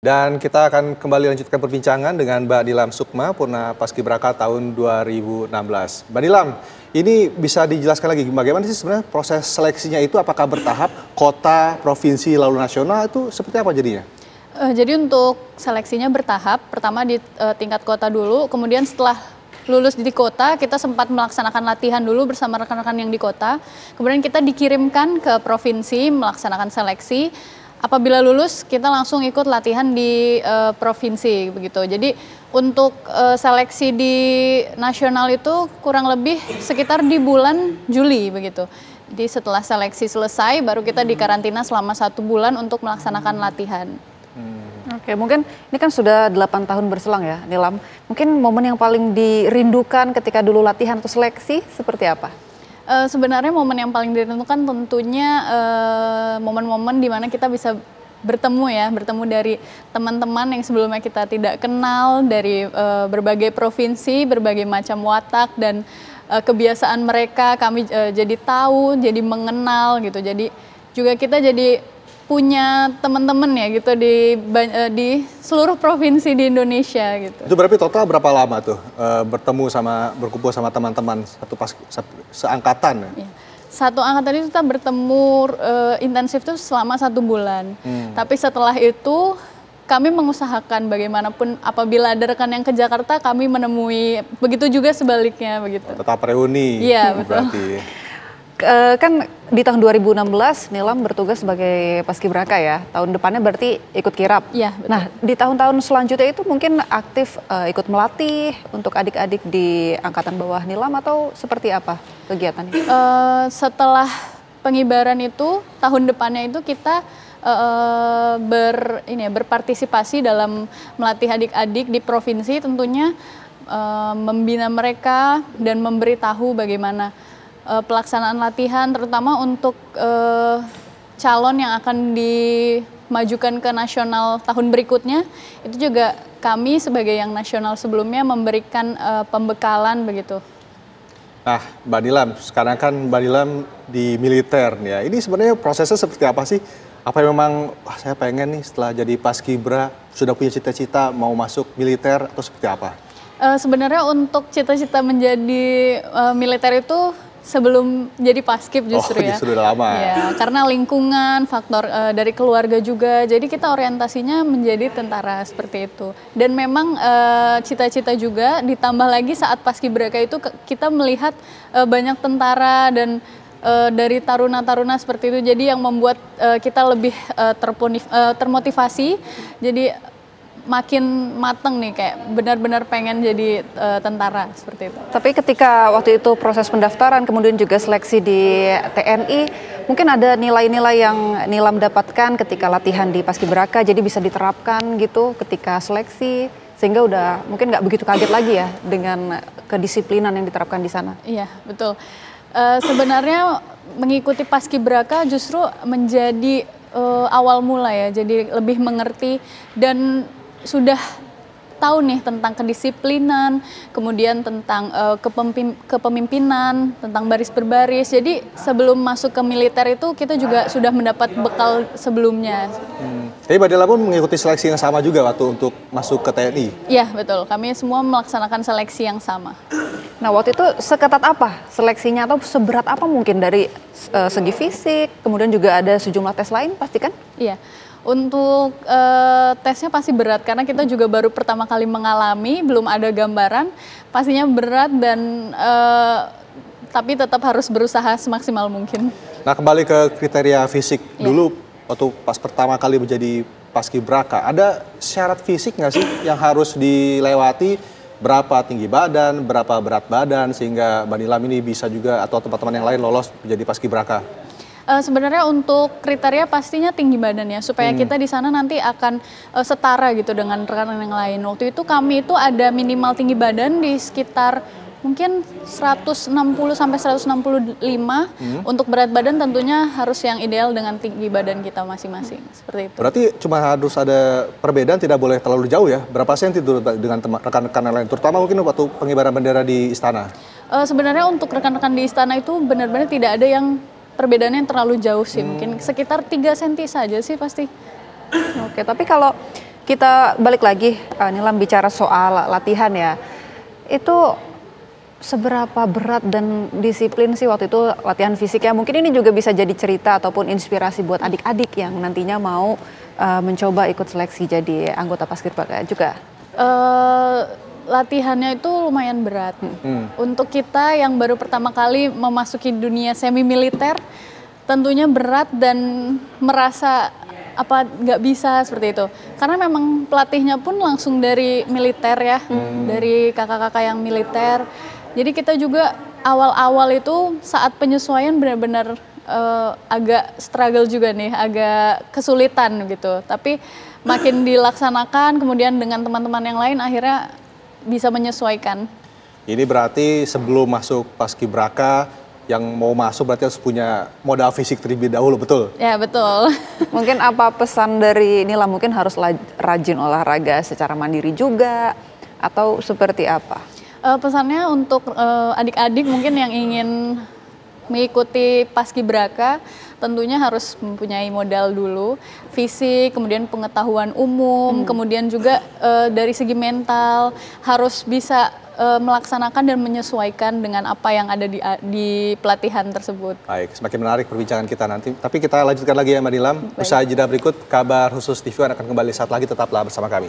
Dan kita akan kembali lanjutkan perbincangan dengan Mbak Nilam Sukma, Purna Paskibraka tahun 2016. Mbak Nilam, ini bisa dijelaskan lagi bagaimana sih sebenarnya proses seleksinya itu, apakah bertahap, kota, provinsi, lalu nasional, itu seperti apa jadinya? Jadi untuk seleksinya bertahap, pertama di tingkat kota dulu, kemudian setelah lulus di kota, kita sempat melaksanakan latihan dulu bersama rekan-rekan yang di kota, kemudian kita dikirimkan ke provinsi melaksanakan seleksi. Apabila lulus, kita langsung ikut latihan di provinsi begitu. Jadi untuk seleksi di nasional itu kurang lebih sekitar di bulan Juli begitu. Jadi setelah seleksi selesai, baru kita dikarantina selama 1 bulan untuk melaksanakan latihan. Oke, mungkin ini kan sudah 8 tahun berselang ya, Nilam. Mungkin momen yang paling dirindukan ketika dulu latihan atau seleksi seperti apa? Sebenarnya momen yang paling ditentukan tentunya momen-momen di mana kita bisa bertemu dari teman-teman yang sebelumnya kita tidak kenal, dari berbagai provinsi, berbagai macam watak dan kebiasaan mereka kami jadi tahu, jadi mengenal gitu. Jadi juga kita jadi punya teman-teman ya gitu di seluruh provinsi di Indonesia gitu. Itu berarti total berapa lama tuh berkumpul sama teman-teman seangkatan? Ya. Satu angkatan itu kita bertemu intensif itu selama 1 bulan. Tapi setelah itu kami mengusahakan bagaimanapun apabila ada rekan yang ke Jakarta kami menemui, begitu juga sebaliknya begitu. Tetap reuni. Iya betul. Berarti. Kan di tahun 2016 Nilam bertugas sebagai paskibraka ya. Tahun depannya berarti ikut kirap. Iya, betul. Nah, di tahun-tahun selanjutnya itu mungkin aktif ikut melatih untuk adik-adik di angkatan bawah Nilam atau seperti apa kegiatannya? Setelah pengibaran itu tahun depannya itu kita berpartisipasi dalam melatih adik-adik di provinsi, tentunya membina mereka dan memberitahu bagaimana pelaksanaan latihan, terutama untuk calon yang akan dimajukan ke nasional tahun berikutnya. Itu juga kami sebagai yang nasional sebelumnya memberikan pembekalan begitu. Nah, Mbak Nilam, sekarang kan Mbak Nilam di militer nih ya. Ini sebenarnya prosesnya seperti apa sih? Apa yang memang saya pengen nih setelah jadi paskibra, sudah punya cita-cita mau masuk militer atau seperti apa? Sebenarnya untuk cita-cita menjadi militer itu sebelum jadi paskib justru ya. Justru udah lama. Ya, karena lingkungan, faktor dari keluarga juga. Jadi kita orientasinya menjadi tentara seperti itu. Dan memang cita-cita juga ditambah lagi saat paskibraka itu kita melihat banyak tentara dan dari taruna-taruna seperti itu. Jadi yang membuat kita lebih termotivasi. Jadi makin mateng nih, kayak benar-benar pengen jadi tentara seperti itu. Tapi ketika waktu itu proses pendaftaran kemudian juga seleksi di TNI, mungkin ada nilai-nilai yang Nilam dapatkan ketika latihan di paskibraka, jadi bisa diterapkan gitu ketika seleksi, sehingga udah mungkin nggak begitu kaget lagi ya dengan kedisiplinan yang diterapkan di sana. Iya, betul. Sebenarnya mengikuti paskibraka justru menjadi awal mula ya, jadi lebih mengerti dan sudah tahu nih tentang kedisiplinan, kemudian tentang kepemimpinan, tentang baris berbaris. Jadi sebelum masuk ke militer itu kita juga sudah mendapat bekal sebelumnya. Jadi Mbak Nilam pun mengikuti seleksi yang sama juga waktu untuk masuk ke TNI? Iya betul, kami semua melaksanakan seleksi yang sama. Nah waktu itu seketat apa seleksinya atau seberat apa mungkin dari segi fisik, kemudian juga ada sejumlah tes lain pasti kan? Iya. Untuk tesnya pasti berat karena kita juga baru pertama kali mengalami, belum ada gambaran, pastinya berat dan tapi tetap harus berusaha semaksimal mungkin. Nah kembali ke kriteria fisik dulu waktu pas pertama kali menjadi paskibraka, ada syarat fisik nggak sih yang harus dilewati? Berapa tinggi badan, berapa berat badan sehingga Mbak Nilam ini bisa juga atau teman-teman yang lain lolos menjadi paskibraka? Sebenarnya untuk kriteria pastinya tinggi badan ya, supaya kita di sana nanti akan setara gitu dengan rekan yang lain. Waktu itu kami itu ada minimal tinggi badan di sekitar mungkin 160 sampai 165. Untuk berat badan tentunya harus yang ideal dengan tinggi badan kita masing-masing, seperti itu. Berarti cuma harus ada perbedaan, tidak boleh terlalu jauh ya? Berapa senti dengan rekan-rekan yang lain, terutama mungkin waktu pengibaran bendera di istana? Sebenarnya untuk rekan-rekan di istana itu benar-benar tidak ada yang perbedaannya yang terlalu jauh sih, mungkin sekitar 3 cm saja sih pasti. Oke, tapi kalau kita balik lagi, Nilam bicara soal latihan ya. Itu seberapa berat dan disiplin sih waktu itu latihan fisiknya? Mungkin ini juga bisa jadi cerita ataupun inspirasi buat adik-adik yang nantinya mau mencoba ikut seleksi jadi anggota Paskibraka juga. Latihannya itu lumayan berat. Untuk kita yang baru pertama kali memasuki dunia semi militer, tentunya berat dan merasa apa nggak bisa seperti itu. Karena memang pelatihnya pun langsung dari militer ya, dari kakak-kakak yang militer. Jadi kita juga awal-awal itu saat penyesuaian benar-benar agak struggle juga nih, agak kesulitan gitu. Tapi makin dilaksanakan, kemudian dengan teman-teman yang lain akhirnya bisa menyesuaikan. Ini berarti sebelum masuk Paskibraka, yang mau masuk berarti harus punya modal fisik terlebih dahulu, betul? Ya betul. Mungkin apa pesan dari Nila, mungkin harus rajin olahraga secara mandiri juga, atau seperti apa? Pesannya untuk adik-adik mungkin yang ingin mengikuti Paskibraka, tentunya harus mempunyai modal dulu, fisik, kemudian pengetahuan umum, kemudian juga dari segi mental harus bisa melaksanakan dan menyesuaikan dengan apa yang ada di pelatihan tersebut. Baik, semakin menarik perbincangan kita nanti. Tapi kita lanjutkan lagi ya Mbak Nilam. Usaha jeda berikut, kabar khusus TV akan kembali saat lagi, tetaplah bersama kami.